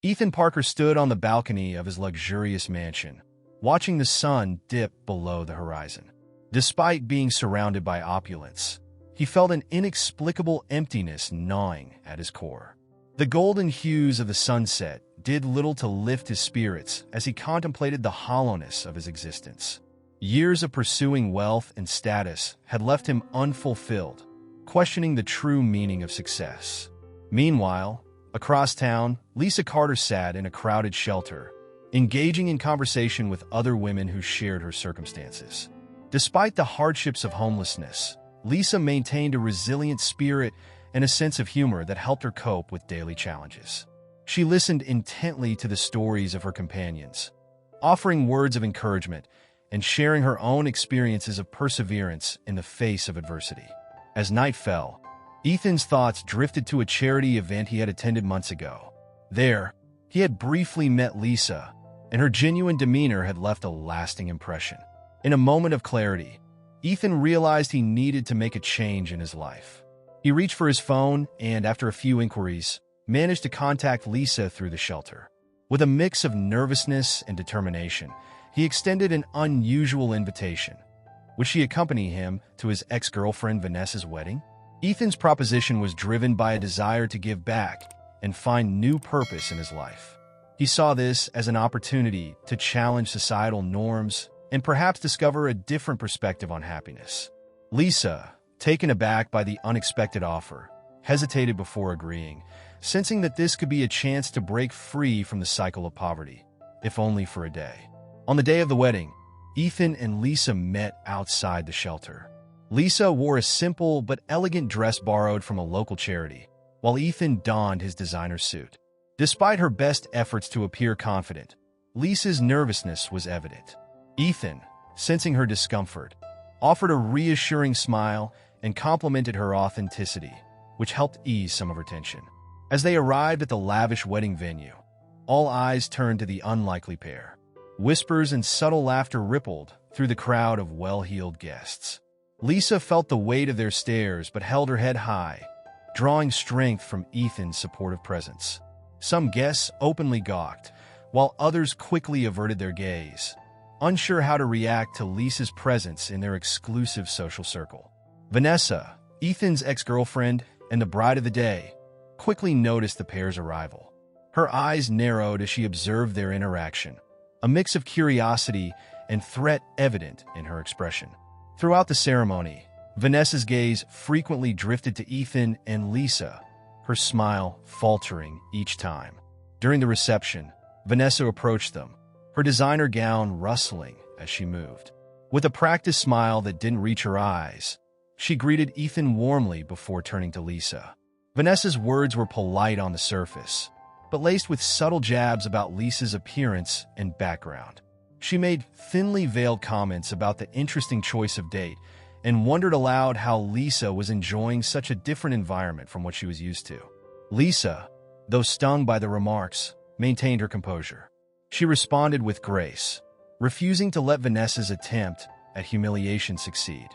Ethan Parker stood on the balcony of his luxurious mansion, watching the sun dip below the horizon. Despite being surrounded by opulence, he felt an inexplicable emptiness gnawing at his core. The golden hues of the sunset did little to lift his spirits as he contemplated the hollowness of his existence. Years of pursuing wealth and status had left him unfulfilled, questioning the true meaning of success. Meanwhile, across town, Lisa Carter sat in a crowded shelter, engaging in conversation with other women who shared her circumstances. Despite the hardships of homelessness, Lisa maintained a resilient spirit and a sense of humor that helped her cope with daily challenges. She listened intently to the stories of her companions, offering words of encouragement and sharing her own experiences of perseverance in the face of adversity. As night fell, Ethan's thoughts drifted to a charity event he had attended months ago. There, he had briefly met Lisa, and her genuine demeanor had left a lasting impression. In a moment of clarity, Ethan realized he needed to make a change in his life. He reached for his phone and, after a few inquiries, managed to contact Lisa through the shelter. With a mix of nervousness and determination, he extended an unusual invitation. Would she accompany him to his ex-girlfriend Vanessa's wedding? Ethan's proposition was driven by a desire to give back and find new purpose in his life. He saw this as an opportunity to challenge societal norms and perhaps discover a different perspective on happiness. Lisa, taken aback by the unexpected offer, hesitated before agreeing, sensing that this could be a chance to break free from the cycle of poverty, if only for a day. On the day of the wedding, Ethan and Lisa met outside the shelter. Lisa wore a simple but elegant dress borrowed from a local charity, while Ethan donned his designer suit. Despite her best efforts to appear confident, Lisa's nervousness was evident. Ethan, sensing her discomfort, offered a reassuring smile and complimented her authenticity, which helped ease some of her tension. As they arrived at the lavish wedding venue, all eyes turned to the unlikely pair. Whispers and subtle laughter rippled through the crowd of well-heeled guests. Lisa felt the weight of their stares but held her head high, drawing strength from Ethan's supportive presence. Some guests openly gawked, while others quickly averted their gaze, unsure how to react to Lisa's presence in their exclusive social circle. Vanessa, Ethan's ex-girlfriend and the bride of the day, quickly noticed the pair's arrival. Her eyes narrowed as she observed their interaction, a mix of curiosity and threat evident in her expression. Throughout the ceremony, Vanessa's gaze frequently drifted to Ethan and Lisa, her smile faltering each time. During the reception, Vanessa approached them, her designer gown rustling as she moved. With a practiced smile that didn't reach her eyes, she greeted Ethan warmly before turning to Lisa. Vanessa's words were polite on the surface, but laced with subtle jabs about Lisa's appearance and background. She made thinly veiled comments about the interesting choice of date and wondered aloud how Lisa was enjoying such a different environment from what she was used to. Lisa, though stung by the remarks, maintained her composure. She responded with grace, refusing to let Vanessa's attempt at humiliation succeed.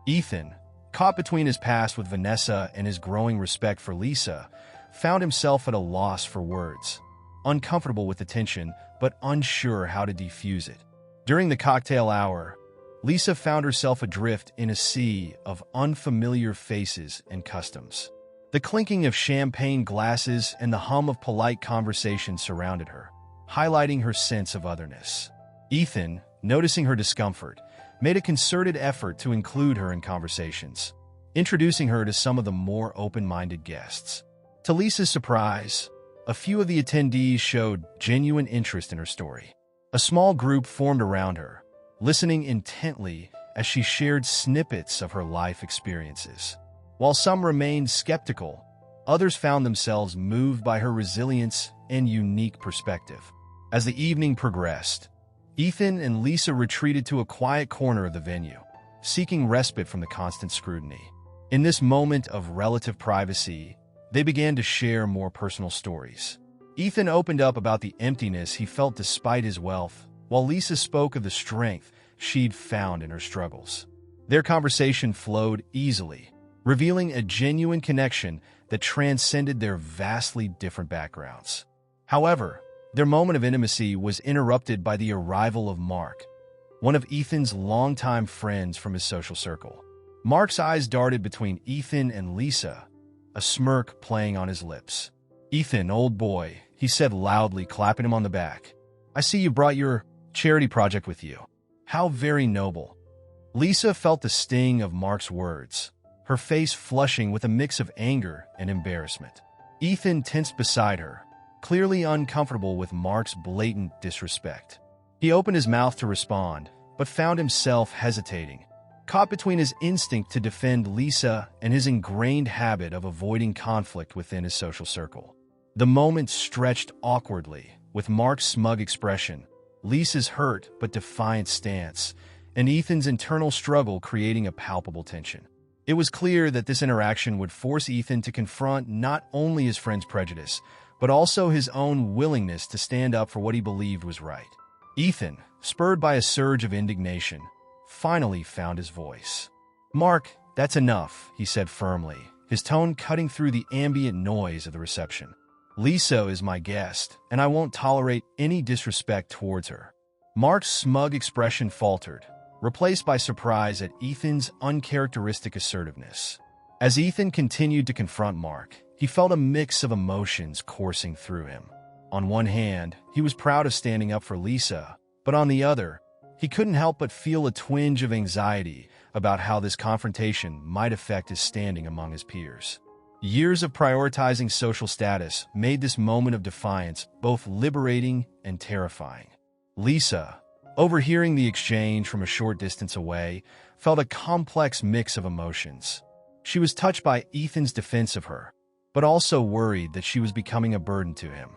Ethan, caught between his past with Vanessa and his growing respect for Lisa, found himself at a loss for words, uncomfortable with the tension but unsure how to defuse it. During the cocktail hour, Lisa found herself adrift in a sea of unfamiliar faces and customs. The clinking of champagne glasses and the hum of polite conversation surrounded her, highlighting her sense of otherness. Ethan, noticing her discomfort, made a concerted effort to include her in conversations, introducing her to some of the more open-minded guests. To Lisa's surprise, a few of the attendees showed genuine interest in her story. A small group formed around her, listening intently as she shared snippets of her life experiences. While some remained skeptical, others found themselves moved by her resilience and unique perspective. As the evening progressed, Ethan and Lisa retreated to a quiet corner of the venue, seeking respite from the constant scrutiny. In this moment of relative privacy, they began to share more personal stories. Ethan opened up about the emptiness he felt despite his wealth, while Lisa spoke of the strength she'd found in her struggles. Their conversation flowed easily, revealing a genuine connection that transcended their vastly different backgrounds. However, their moment of intimacy was interrupted by the arrival of Mark, one of Ethan's longtime friends from his social circle. Mark's eyes darted between Ethan and Lisa, a smirk playing on his lips. "Ethan, old boy," he said loudly, clapping him on the back. "I see you brought your charity project with you. How very noble." Lisa felt the sting of Mark's words, her face flushing with a mix of anger and embarrassment. Ethan tensed beside her, clearly uncomfortable with Mark's blatant disrespect. He opened his mouth to respond, but found himself hesitating, caught between his instinct to defend Lisa and his ingrained habit of avoiding conflict within his social circle. The moment stretched awkwardly, with Mark's smug expression, Lisa's hurt but defiant stance, and Ethan's internal struggle creating a palpable tension. It was clear that this interaction would force Ethan to confront not only his friend's prejudice, but also his own willingness to stand up for what he believed was right. Ethan, spurred by a surge of indignation, finally found his voice. "Mark, that's enough," he said firmly, his tone cutting through the ambient noise of the reception. "Lisa is my guest, and I won't tolerate any disrespect towards her." Mark's smug expression faltered, replaced by surprise at Ethan's uncharacteristic assertiveness. As Ethan continued to confront Mark, he felt a mix of emotions coursing through him. On one hand, he was proud of standing up for Lisa, but on the other, he couldn't help but feel a twinge of anxiety about how this confrontation might affect his standing among his peers. Years of prioritizing social status made this moment of defiance both liberating and terrifying. Lisa, overhearing the exchange from a short distance away, felt a complex mix of emotions. She was touched by Ethan's defense of her, but also worried that she was becoming a burden to him.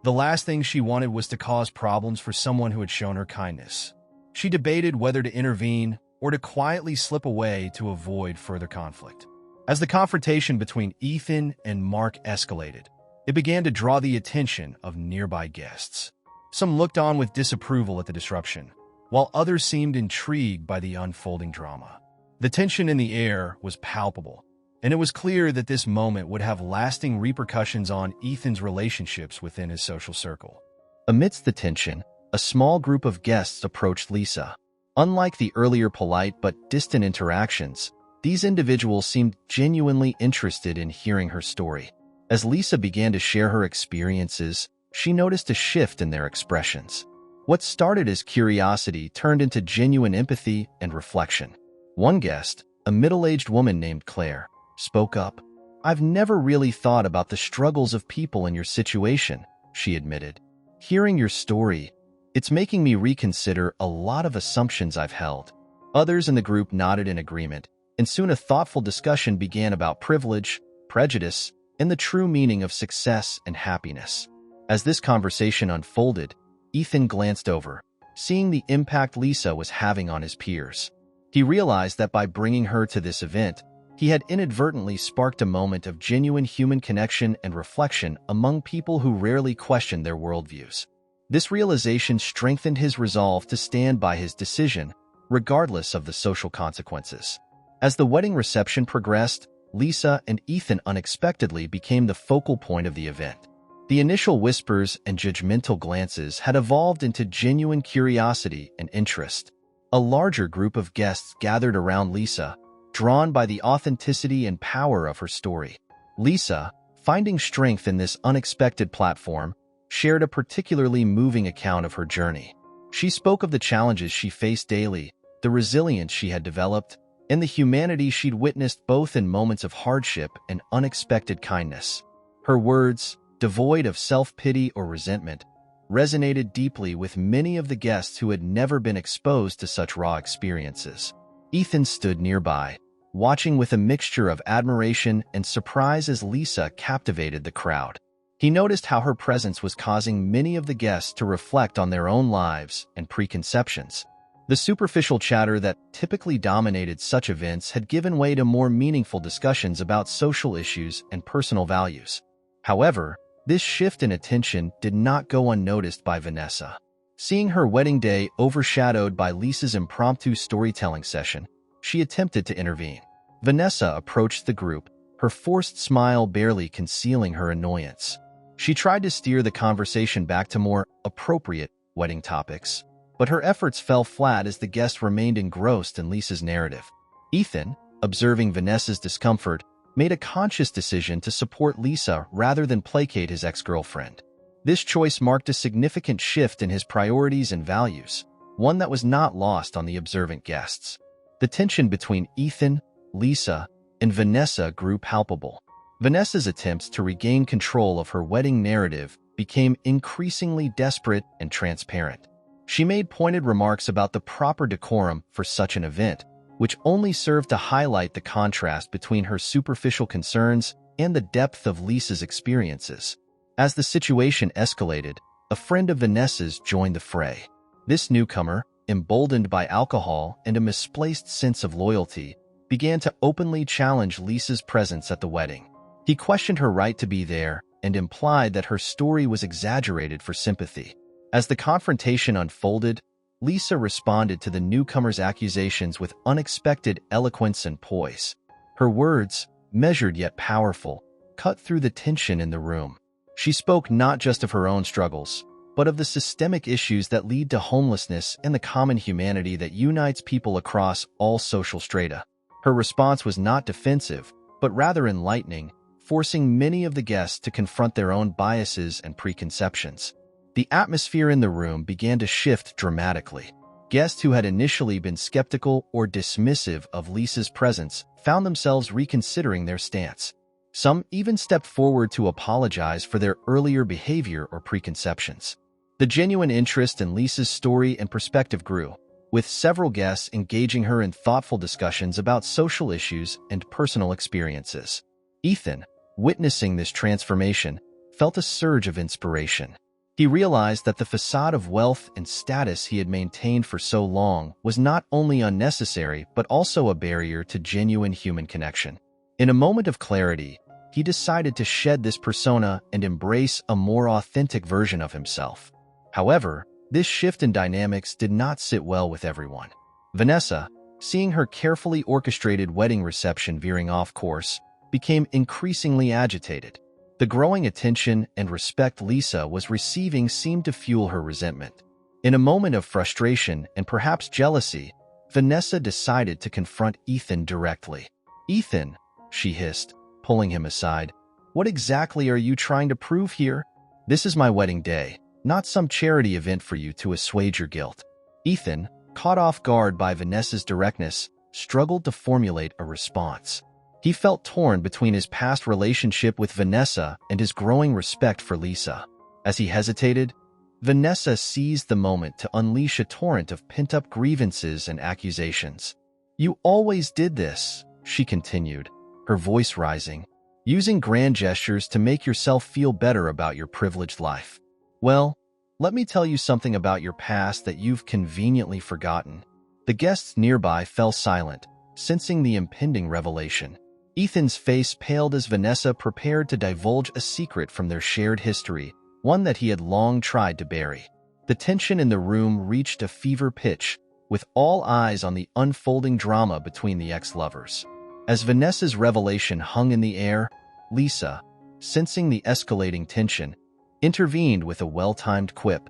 The last thing she wanted was to cause problems for someone who had shown her kindness. She debated whether to intervene or to quietly slip away to avoid further conflict. As the confrontation between Ethan and Mark escalated, it began to draw the attention of nearby guests. Some looked on with disapproval at the disruption, while others seemed intrigued by the unfolding drama. The tension in the air was palpable, and it was clear that this moment would have lasting repercussions on Ethan's relationships within his social circle. Amidst the tension, a small group of guests approached Lisa. Unlike the earlier polite but distant interactions, these individuals seemed genuinely interested in hearing her story. As Lisa began to share her experiences, she noticed a shift in their expressions. What started as curiosity turned into genuine empathy and reflection. One guest, a middle-aged woman named Claire, spoke up. "I've never really thought about the struggles of people in your situation," she admitted. "Hearing your story, it's making me reconsider a lot of assumptions I've held." Others in the group nodded in agreement, and soon a thoughtful discussion began about privilege, prejudice, and the true meaning of success and happiness. As this conversation unfolded, Ethan glanced over, seeing the impact Lisa was having on his peers. He realized that by bringing her to this event, he had inadvertently sparked a moment of genuine human connection and reflection among people who rarely questioned their worldviews. This realization strengthened his resolve to stand by his decision, regardless of the social consequences. As the wedding reception progressed, Lisa and Ethan unexpectedly became the focal point of the event. The initial whispers and judgmental glances had evolved into genuine curiosity and interest. A larger group of guests gathered around Lisa, drawn by the authenticity and power of her story. Lisa, finding strength in this unexpected platform, shared a particularly moving account of her journey. She spoke of the challenges she faced daily, the resilience she had developed, and the humanity she'd witnessed both in moments of hardship and unexpected kindness. Her words, devoid of self-pity or resentment, resonated deeply with many of the guests who had never been exposed to such raw experiences. Ethan stood nearby, watching with a mixture of admiration and surprise as Lisa captivated the crowd. He noticed how her presence was causing many of the guests to reflect on their own lives and preconceptions. The superficial chatter that typically dominated such events had given way to more meaningful discussions about social issues and personal values. However, this shift in attention did not go unnoticed by Vanessa. Seeing her wedding day overshadowed by Lisa's impromptu storytelling session, she attempted to intervene. Vanessa approached the group, her forced smile barely concealing her annoyance. She tried to steer the conversation back to more appropriate wedding topics, but her efforts fell flat as the guest remained engrossed in Lisa's narrative. Ethan, observing Vanessa's discomfort, made a conscious decision to support Lisa rather than placate his ex-girlfriend. This choice marked a significant shift in his priorities and values, one that was not lost on the observant guests. The tension between Ethan, Lisa, and Vanessa grew palpable. Vanessa's attempts to regain control of her wedding narrative became increasingly desperate and transparent. She made pointed remarks about the proper decorum for such an event, which only served to highlight the contrast between her superficial concerns and the depth of Lisa's experiences. As the situation escalated, a friend of Vanessa's joined the fray. This newcomer, emboldened by alcohol and a misplaced sense of loyalty, began to openly challenge Lisa's presence at the wedding. He questioned her right to be there and implied that her story was exaggerated for sympathy. As the confrontation unfolded, Lisa responded to the newcomer's accusations with unexpected eloquence and poise. Her words, measured yet powerful, cut through the tension in the room. She spoke not just of her own struggles, but of the systemic issues that lead to homelessness and the common humanity that unites people across all social strata. Her response was not defensive, but rather enlightening, forcing many of the guests to confront their own biases and preconceptions. The atmosphere in the room began to shift dramatically. Guests who had initially been skeptical or dismissive of Lisa's presence found themselves reconsidering their stance. Some even stepped forward to apologize for their earlier behavior or preconceptions. The genuine interest in Lisa's story and perspective grew, with several guests engaging her in thoughtful discussions about social issues and personal experiences. Ethan, witnessing this transformation, felt a surge of inspiration. He realized that the facade of wealth and status he had maintained for so long was not only unnecessary but also a barrier to genuine human connection. In a moment of clarity, he decided to shed this persona and embrace a more authentic version of himself. However, this shift in dynamics did not sit well with everyone. Vanessa, seeing her carefully orchestrated wedding reception veering off course, became increasingly agitated. The growing attention and respect Lisa was receiving seemed to fuel her resentment. In a moment of frustration and perhaps jealousy, Vanessa decided to confront Ethan directly. "Ethan," she hissed, pulling him aside, "what exactly are you trying to prove here? This is my wedding day, not some charity event for you to assuage your guilt." Ethan, caught off guard by Vanessa's directness, struggled to formulate a response. He felt torn between his past relationship with Vanessa and his growing respect for Lisa. As he hesitated, Vanessa seized the moment to unleash a torrent of pent-up grievances and accusations. "You always did this," she continued, her voice rising, "using grand gestures to make yourself feel better about your privileged life. Well, let me tell you something about your past that you've conveniently forgotten." The guests nearby fell silent, sensing the impending revelation. Ethan's face paled as Vanessa prepared to divulge a secret from their shared history, one that he had long tried to bury. The tension in the room reached a fever pitch, with all eyes on the unfolding drama between the ex-lovers. As Vanessa's revelation hung in the air, Lisa, sensing the escalating tension, intervened with a well-timed quip.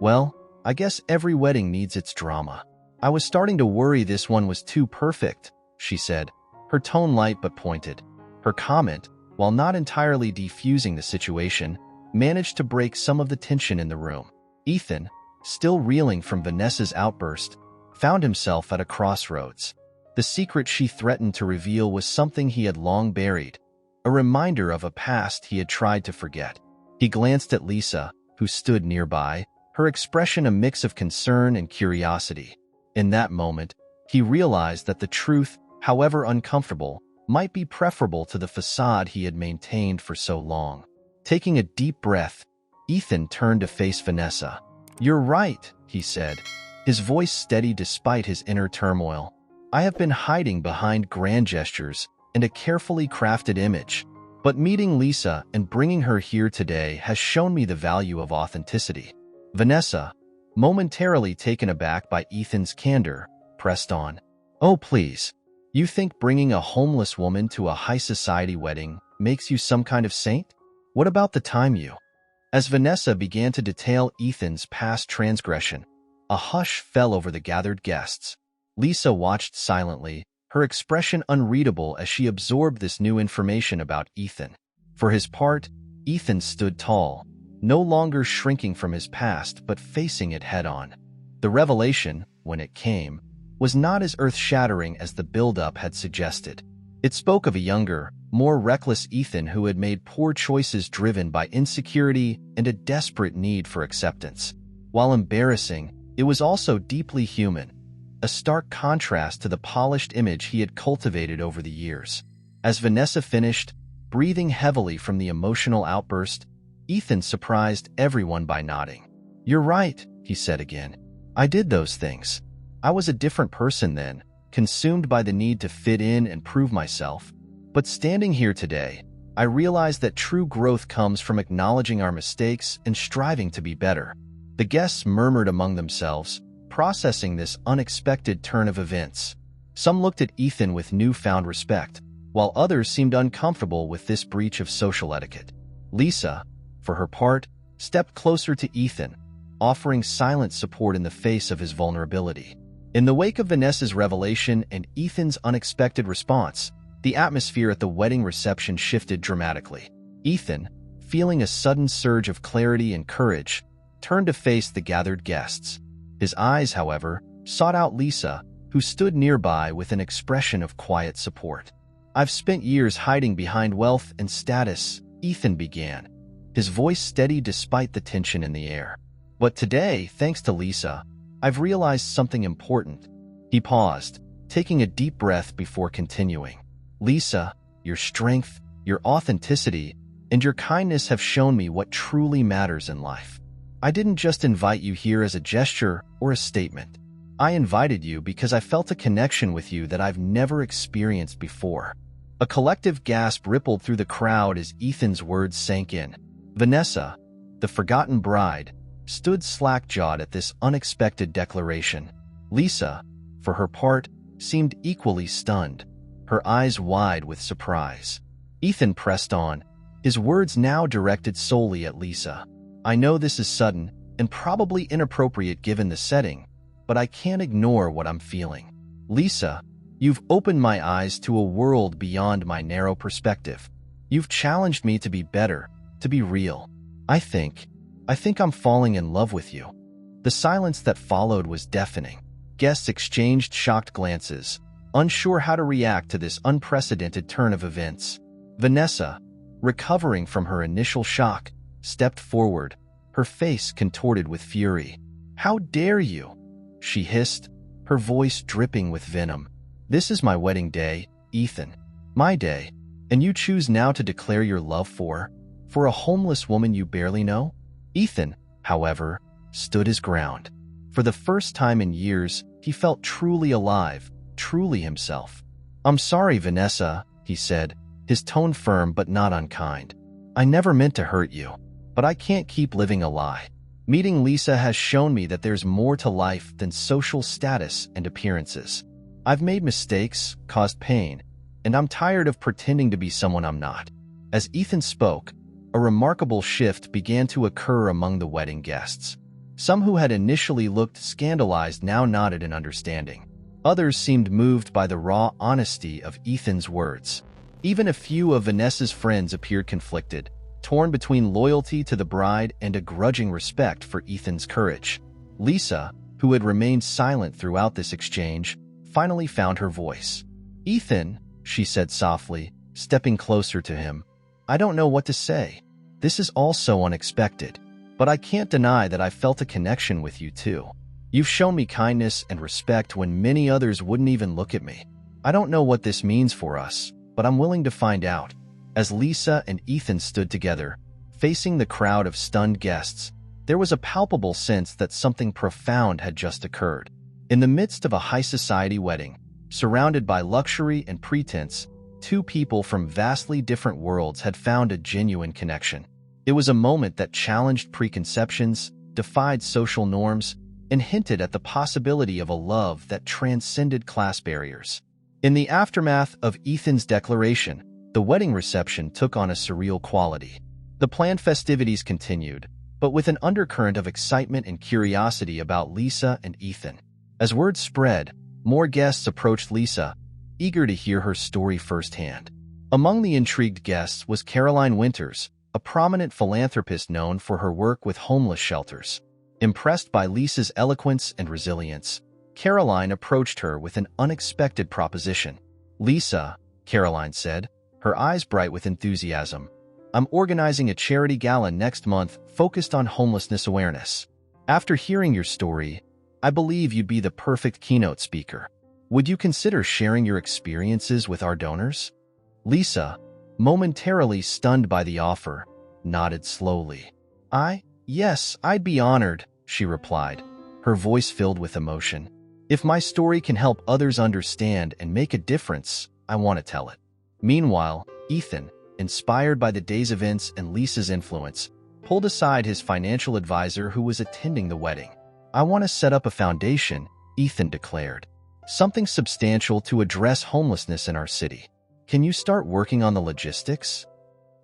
"Well, I guess every wedding needs its drama. I was starting to worry this one was too perfect," she said, her tone light but pointed. Her comment, while not entirely defusing the situation, managed to break some of the tension in the room. Ethan, still reeling from Vanessa's outburst, found himself at a crossroads. The secret she threatened to reveal was something he had long buried, a reminder of a past he had tried to forget. He glanced at Lisa, who stood nearby, her expression a mix of concern and curiosity. In that moment, he realized that the truth, however uncomfortable, might be preferable to the facade he had maintained for so long. Taking a deep breath, Ethan turned to face Vanessa. "You're right," he said, his voice steady despite his inner turmoil. "I have been hiding behind grand gestures and a carefully crafted image, but meeting Lisa and bringing her here today has shown me the value of authenticity." Vanessa, momentarily taken aback by Ethan's candor, pressed on. "Oh, please. You think bringing a homeless woman to a high-society wedding makes you some kind of saint? What about the time you? As Vanessa began to detail Ethan's past transgression, a hush fell over the gathered guests. Lisa watched silently, her expression unreadable as she absorbed this new information about Ethan. For his part, Ethan stood tall, no longer shrinking from his past but facing it head-on. The revelation, when it came, was not as earth-shattering as the build-up had suggested. It spoke of a younger, more reckless Ethan who had made poor choices driven by insecurity and a desperate need for acceptance. While embarrassing, it was also deeply human, a stark contrast to the polished image he had cultivated over the years. As Vanessa finished, breathing heavily from the emotional outburst, Ethan surprised everyone by nodding. "You're right," he said again. "I did those things. I was a different person then, consumed by the need to fit in and prove myself. But standing here today, I realize that true growth comes from acknowledging our mistakes and striving to be better." The guests murmured among themselves, processing this unexpected turn of events. Some looked at Ethan with newfound respect, while others seemed uncomfortable with this breach of social etiquette. Lisa, for her part, stepped closer to Ethan, offering silent support in the face of his vulnerability. In the wake of Vanessa's revelation and Ethan's unexpected response, the atmosphere at the wedding reception shifted dramatically. Ethan, feeling a sudden surge of clarity and courage, turned to face the gathered guests. His eyes, however, sought out Lisa, who stood nearby with an expression of quiet support. "I've spent years hiding behind wealth and status," Ethan began, his voice steady despite the tension in the air. "But today, thanks to Lisa, I've realized something important." He paused, taking a deep breath before continuing. "Lisa, your strength, your authenticity, and your kindness have shown me what truly matters in life. I didn't just invite you here as a gesture or a statement. I invited you because I felt a connection with you that I've never experienced before." A collective gasp rippled through the crowd as Ethan's words sank in. Vanessa, the forgotten bride, stood slack-jawed at this unexpected declaration. Lisa, for her part, seemed equally stunned, her eyes wide with surprise. Ethan pressed on, his words now directed solely at Lisa. "I know this is sudden and probably inappropriate given the setting, but I can't ignore what I'm feeling. Lisa, you've opened my eyes to a world beyond my narrow perspective. You've challenged me to be better, to be real. I think I'm falling in love with you." The silence that followed was deafening. Guests exchanged shocked glances, unsure how to react to this unprecedented turn of events. Vanessa, recovering from her initial shock, stepped forward, her face contorted with fury. "How dare you?" she hissed, her voice dripping with venom. "This is my wedding day, Ethan. My day. And you choose now to declare your love for a homeless woman you barely know?" Ethan, however, stood his ground. For the first time in years, he felt truly alive, truly himself. "I'm sorry, Vanessa," he said, his tone firm but not unkind. "I never meant to hurt you, but I can't keep living a lie. Meeting Lisa has shown me that there's more to life than social status and appearances. I've made mistakes, caused pain, and I'm tired of pretending to be someone I'm not." As Ethan spoke, a remarkable shift began to occur among the wedding guests. Some who had initially looked scandalized now nodded in understanding. Others seemed moved by the raw honesty of Ethan's words. Even a few of Vanessa's friends appeared conflicted, torn between loyalty to the bride and a grudging respect for Ethan's courage. Lisa, who had remained silent throughout this exchange, finally found her voice. "Ethan," she said softly, stepping closer to him, "I don't know what to say. This is all so unexpected, but I can't deny that I felt a connection with you too. You've shown me kindness and respect when many others wouldn't even look at me. I don't know what this means for us, but I'm willing to find out." As Lisa and Ethan stood together, facing the crowd of stunned guests, there was a palpable sense that something profound had just occurred. In the midst of a high-society wedding, surrounded by luxury and pretense, two people from vastly different worlds had found a genuine connection. It was a moment that challenged preconceptions, defied social norms, and hinted at the possibility of a love that transcended class barriers. In the aftermath of Ethan's declaration, the wedding reception took on a surreal quality. The planned festivities continued, but with an undercurrent of excitement and curiosity about Lisa and Ethan. As word spread, more guests approached Lisa, eager to hear her story firsthand. Among the intrigued guests was Caroline Winters, a prominent philanthropist known for her work with homeless shelters. Impressed by Lisa's eloquence and resilience, Caroline approached her with an unexpected proposition. "Lisa," Caroline said, her eyes bright with enthusiasm, "I'm organizing a charity gala next month focused on homelessness awareness. After hearing your story, I believe you'd be the perfect keynote speaker. Would you consider sharing your experiences with our donors?" Lisa, momentarily stunned by the offer, nodded slowly. Yes, I'd be honored," she replied, her voice filled with emotion. "If my story can help others understand and make a difference, I want to tell it." Meanwhile, Ethan, inspired by the day's events and Lisa's influence, pulled aside his financial advisor who was attending the wedding. "I want to set up a foundation," Ethan declared. "Something substantial to address homelessness in our city. Can you start working on the logistics?"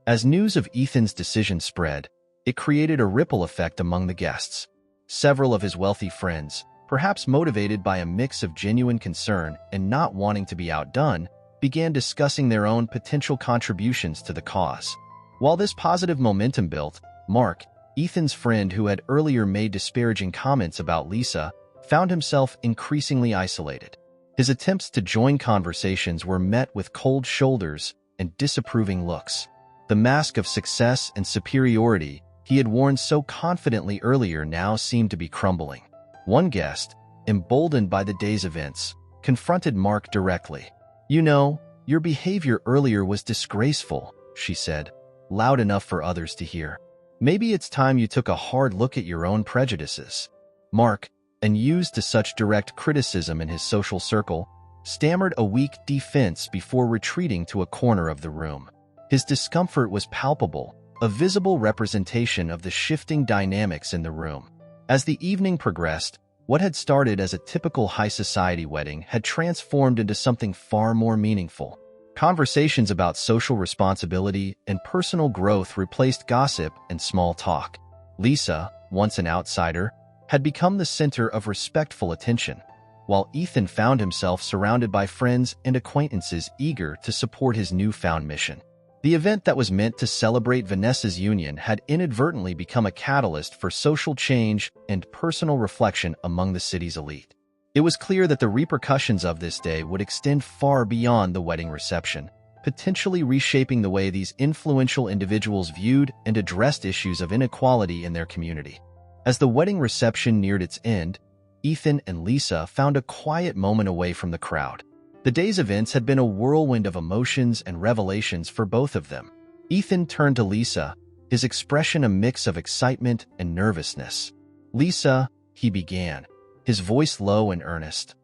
As news of Ethan's decision spread, it created a ripple effect among the guests. Several of his wealthy friends, perhaps motivated by a mix of genuine concern and not wanting to be outdone, began discussing their own potential contributions to the cause. While this positive momentum built, Mark, Ethan's friend who had earlier made disparaging comments about Lisa, found himself increasingly isolated. His attempts to join conversations were met with cold shoulders and disapproving looks. The mask of success and superiority he had worn so confidently earlier now seemed to be crumbling. One guest, emboldened by the day's events, confronted Mark directly. "You know, your behavior earlier was disgraceful," she said, loud enough for others to hear. "Maybe it's time you took a hard look at your own prejudices." Mark, unused to such direct criticism in his social circle, stammered a weak defense before retreating to a corner of the room. His discomfort was palpable, a visible representation of the shifting dynamics in the room. As the evening progressed, what had started as a typical high society wedding had transformed into something far more meaningful. Conversations about social responsibility and personal growth replaced gossip and small talk. Lisa, once an outsider, had become the center of respectful attention, while Ethan found himself surrounded by friends and acquaintances eager to support his newfound mission. The event that was meant to celebrate Vanessa's union had inadvertently become a catalyst for social change and personal reflection among the city's elite. It was clear that the repercussions of this day would extend far beyond the wedding reception, potentially reshaping the way these influential individuals viewed and addressed issues of inequality in their community. As the wedding reception neared its end, Ethan and Lisa found a quiet moment away from the crowd. The day's events had been a whirlwind of emotions and revelations for both of them. Ethan turned to Lisa, his expression a mix of excitement and nervousness. "Lisa," he began, his voice low and earnest,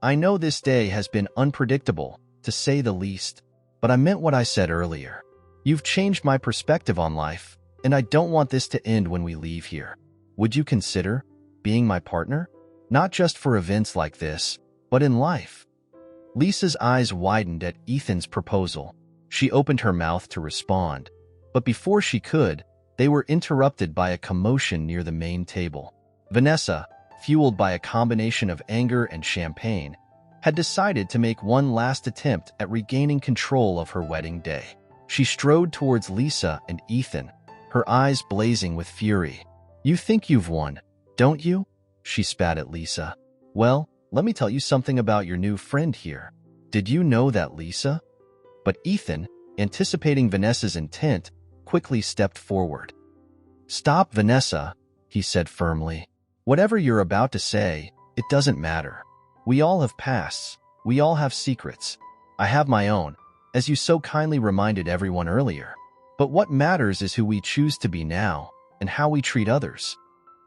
"I know this day has been unpredictable, to say the least, but I meant what I said earlier. You've changed my perspective on life, and I don't want this to end when we leave here. Would you consider being my partner? Not just for events like this, but in life?" Lisa's eyes widened at Ethan's proposal. She opened her mouth to respond, but before she could, they were interrupted by a commotion near the main table. Vanessa, fueled by a combination of anger and champagne, had decided to make one last attempt at regaining control of her wedding day. She strode towards Lisa and Ethan, her eyes blazing with fury. "You think you've won, don't you?" she spat at Lisa. "Well, let me tell you something about your new friend here. Did you know that, Lisa?" But Ethan, anticipating Vanessa's intent, quickly stepped forward. "Stop, Vanessa," he said firmly. "Whatever you're about to say, it doesn't matter. We all have pasts. We all have secrets. I have my own, as you so kindly reminded everyone earlier. But what matters is who we choose to be now and how we treat others."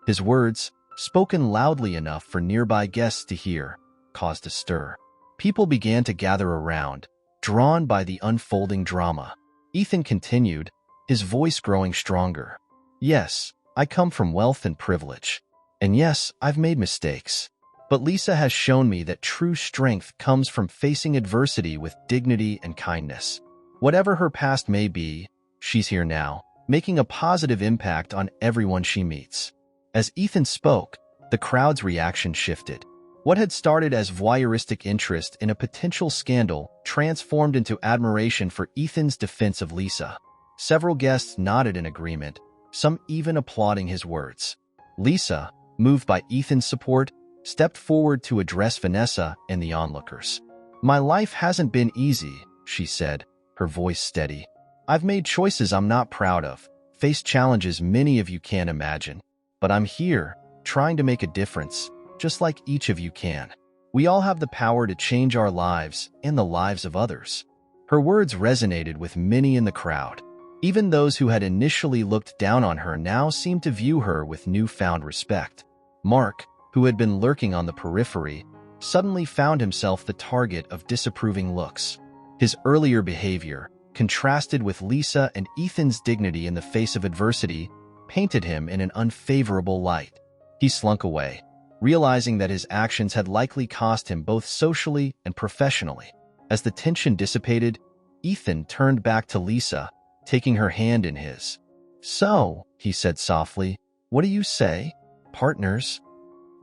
His words, spoken loudly enough for nearby guests to hear, caused a stir. People began to gather around, drawn by the unfolding drama. Ethan continued, his voice growing stronger. "Yes, I come from wealth and privilege. And yes, I've made mistakes. But Lisa has shown me that true strength comes from facing adversity with dignity and kindness. Whatever her past may be, she's here now, making a positive impact on everyone she meets. As Ethan spoke, the crowd's reaction shifted. What had started as voyeuristic interest in a potential scandal transformed into admiration for Ethan's defense of Lisa. Several guests nodded in agreement, some even applauding his words. Lisa, moved by Ethan's support, stepped forward to address Vanessa and the onlookers. "My life hasn't been easy," she said, her voice steady. "I've made choices I'm not proud of, faced challenges many of you can't imagine. But I'm here, trying to make a difference, just like each of you can. We all have the power to change our lives and the lives of others." Her words resonated with many in the crowd. Even those who had initially looked down on her now seemed to view her with newfound respect. Mark, who had been lurking on the periphery, suddenly found himself the target of disapproving looks. His earlier behavior, contrasted with Lisa and Ethan's dignity in the face of adversity, painted him in an unfavorable light. He slunk away, realizing that his actions had likely cost him both socially and professionally. As the tension dissipated, Ethan turned back to Lisa, taking her hand in his. "So," he said softly, "what do you say? Partners?"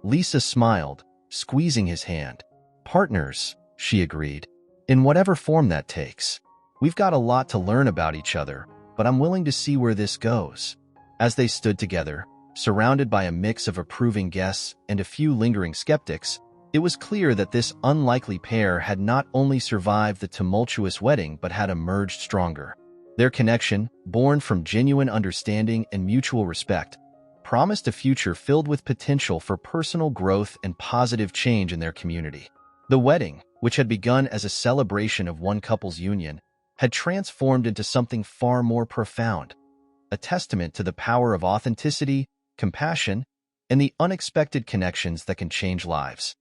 Lisa smiled, squeezing his hand. "Partners," she agreed, "in whatever form that takes. We've got a lot to learn about each other, but I'm willing to see where this goes." As they stood together, surrounded by a mix of approving guests and a few lingering skeptics, it was clear that this unlikely pair had not only survived the tumultuous wedding but had emerged stronger. Their connection, born from genuine understanding and mutual respect, promised a future filled with potential for personal growth and positive change in their community. The wedding, which had begun as a celebration of one couple's union, had transformed into something far more profound, a testament to the power of authenticity, compassion, and the unexpected connections that can change lives.